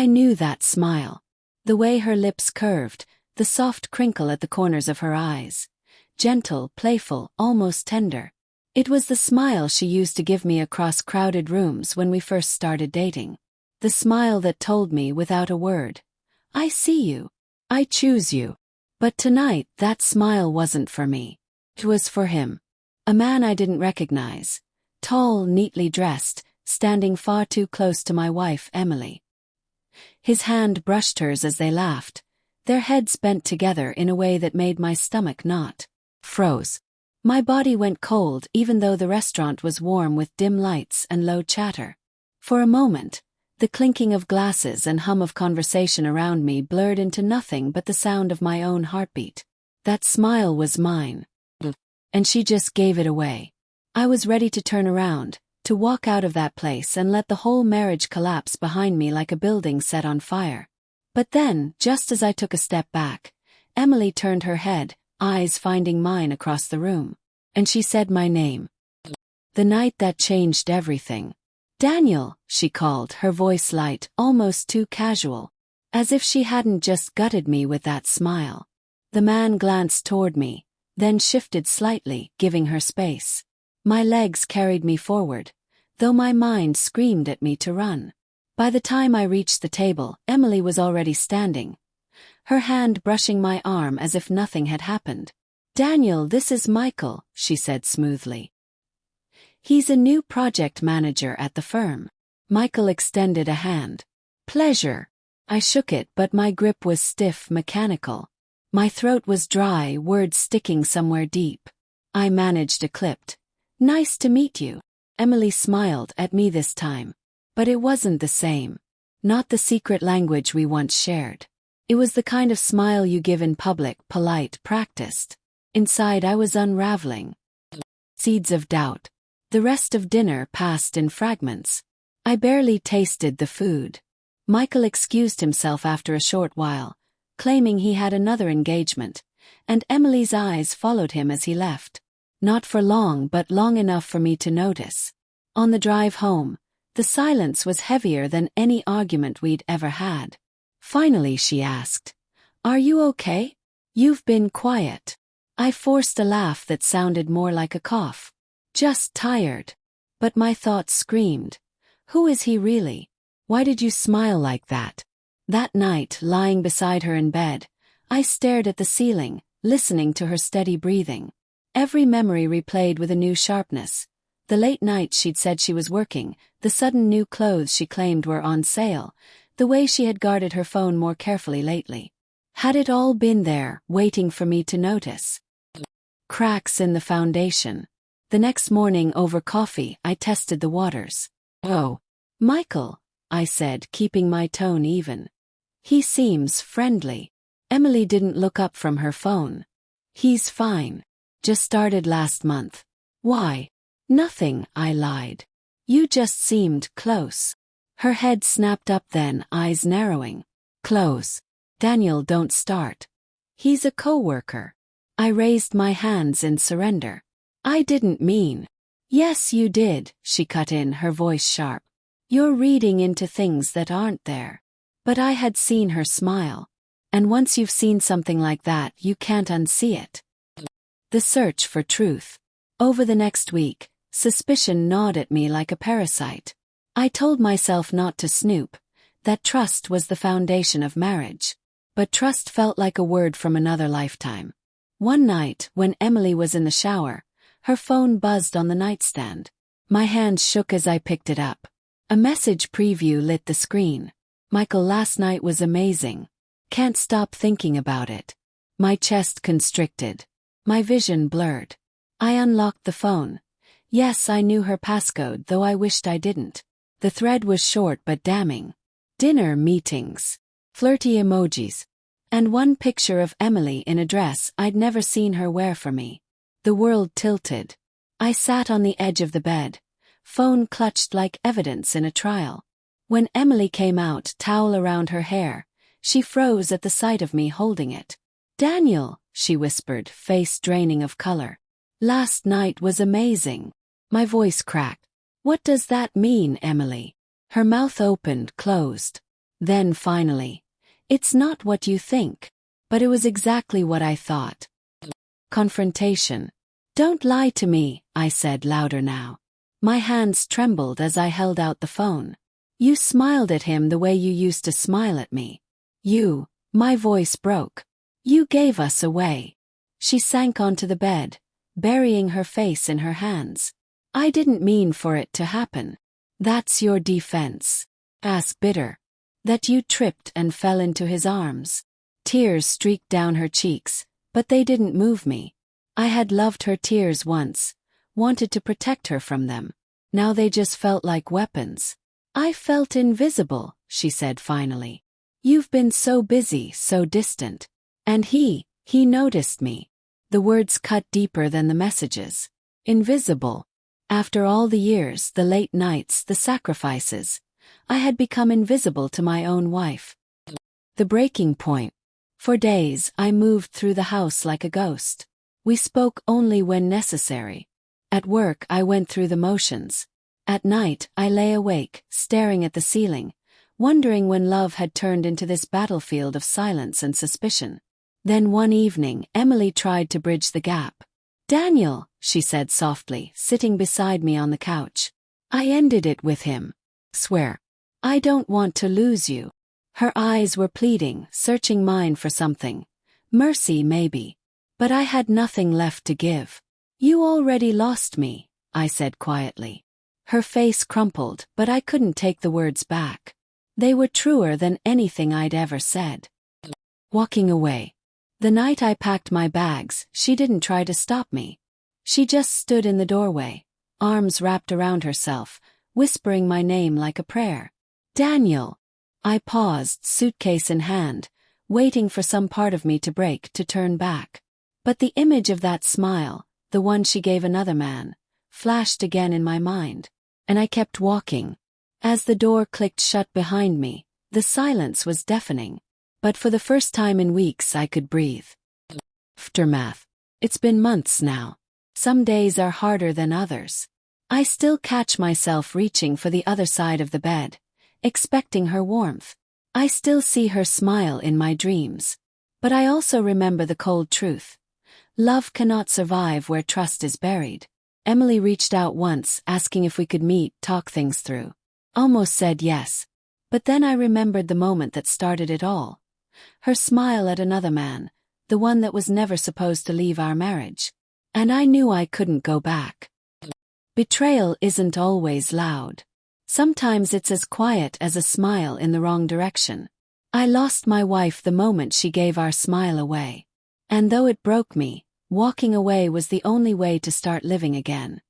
I knew that smile. The way her lips curved, the soft crinkle at the corners of her eyes. Gentle, playful, almost tender. It was the smile she used to give me across crowded rooms when we first started dating. The smile that told me without a word, I see you. I choose you. But tonight, that smile wasn't for me. It was for him. A man I didn't recognize. Tall, neatly dressed, standing far too close to my wife, Emily. His hand brushed hers as they laughed, their heads bent together in a way that made my stomach knot. Froze. My body went cold even though the restaurant was warm with dim lights and low chatter. For a moment, the clinking of glasses and hum of conversation around me blurred into nothing but the sound of my own heartbeat. That smile was mine. And she just gave it away. I was ready to turn around, to walk out of that place and let the whole marriage collapse behind me like a building set on fire. But then, just as I took a step back, Emily turned her head, eyes finding mine across the room. And she said my name. The night that changed everything. Daniel, she called, her voice light, almost too casual. As if she hadn't just gutted me with that smile. The man glanced toward me, then shifted slightly, giving her space. My legs carried me forward, though my mind screamed at me to run. By the time I reached the table, Emily was already standing, her hand brushing my arm as if nothing had happened. Daniel, this is Michael, she said smoothly. He's a new project manager at the firm. Michael extended a hand. Pleasure. I shook it, but my grip was stiff, mechanical. My throat was dry, words sticking somewhere deep. I managed a clipped. Nice to meet you. Emily smiled at me this time. But it wasn't the same. Not the secret language we once shared. It was the kind of smile you give in public, polite, practiced. Inside I was unraveling. Seeds of doubt. The rest of dinner passed in fragments. I barely tasted the food. Michael excused himself after a short while, claiming he had another engagement, and Emily's eyes followed him as he left. Not for long, but long enough for me to notice. On the drive home, the silence was heavier than any argument we'd ever had. Finally she asked, "Are you okay? You've been quiet." I forced a laugh that sounded more like a cough. Just tired. But my thoughts screamed. Who is he really? Why did you smile like that? That night, lying beside her in bed, I stared at the ceiling, listening to her steady breathing. Every memory replayed with a new sharpness. The late nights she'd said she was working, the sudden new clothes she claimed were on sale, the way she had guarded her phone more carefully lately. Had it all been there, waiting for me to notice? Cracks in the foundation. The next morning over coffee, I tested the waters. "Oh, Michael," I said, keeping my tone even. "He seems friendly." Emily didn't look up from her phone. "He's fine. Just started last month." "Why?" "Nothing," I lied. "You just seemed close." Her head snapped up then, eyes narrowing. "Close. Daniel, don't start. He's a coworker." I raised my hands in surrender. "I didn't mean." "Yes, you did," she cut in, her voice sharp. "You're reading into things that aren't there." But I had seen her smile. And once you've seen something like that, you can't unsee it. The search for truth. Over the next week, suspicion gnawed at me like a parasite. I told myself not to snoop, that trust was the foundation of marriage. But trust felt like a word from another lifetime. One night, when Emily was in the shower, her phone buzzed on the nightstand. My hand shook as I picked it up. A message preview lit the screen. "Michael, last night was amazing. Can't stop thinking about it." My chest constricted. My vision blurred. I unlocked the phone. Yes, I knew her passcode, though I wished I didn't. The thread was short but damning. Dinner meetings. Flirty emojis. And one picture of Emily in a dress I'd never seen her wear for me. The world tilted. I sat on the edge of the bed, phone clutched like evidence in a trial. When Emily came out, towel around her hair, she froze at the sight of me holding it. "Daniel," she whispered, face draining of color. "Last night was amazing." My voice cracked. "What does that mean, Emily?" Her mouth opened, closed. Then finally, "It's not what you think." But it was exactly what I thought. Confrontation. "Don't lie to me," I said louder now. My hands trembled as I held out the phone. "You smiled at him the way you used to smile at me. My voice broke. "You gave us away." She sank onto the bed, burying her face in her hands. "I didn't mean for it to happen." "That's your defense?" asked bitter. "That you tripped and fell into his arms." Tears streaked down her cheeks, but they didn't move me. I had loved her tears once, wanted to protect her from them. Now they just felt like weapons. "I felt invisible," she said finally. "You've been so busy, so distant. And he noticed me." The words cut deeper than the messages. Invisible. After all the years, the late nights, the sacrifices, I had become invisible to my own wife. The breaking point. For days, I moved through the house like a ghost. We spoke only when necessary. At work, I went through the motions. At night, I lay awake, staring at the ceiling, wondering when love had turned into this battlefield of silence and suspicion. Then one evening, Emily tried to bridge the gap. "Daniel," she said softly, sitting beside me on the couch. "I ended it with him. Swear. I don't want to lose you." Her eyes were pleading, searching mine for something. Mercy, maybe. But I had nothing left to give. "You already lost me," I said quietly. Her face crumpled, but I couldn't take the words back. They were truer than anything I'd ever said. Walking away. The night I packed my bags, she didn't try to stop me. She just stood in the doorway, arms wrapped around herself, whispering my name like a prayer. "Daniel." I paused, suitcase in hand, waiting for some part of me to break, to turn back. But the image of that smile, the one she gave another man, flashed again in my mind. And I kept walking. As the door clicked shut behind me, the silence was deafening. But for the first time in weeks I could breathe. Aftermath. It's been months now. Some days are harder than others. I still catch myself reaching for the other side of the bed, expecting her warmth. I still see her smile in my dreams. But I also remember the cold truth. Love cannot survive where trust is buried. Emily reached out once, asking if we could meet, talk things through. Almost said yes. But then I remembered the moment that started it all. Her smile at another man, the one that was never supposed to leave our marriage. And I knew I couldn't go back. Betrayal isn't always loud. Sometimes it's as quiet as a smile in the wrong direction. I lost my wife the moment she gave our smile away. And though it broke me, walking away was the only way to start living again.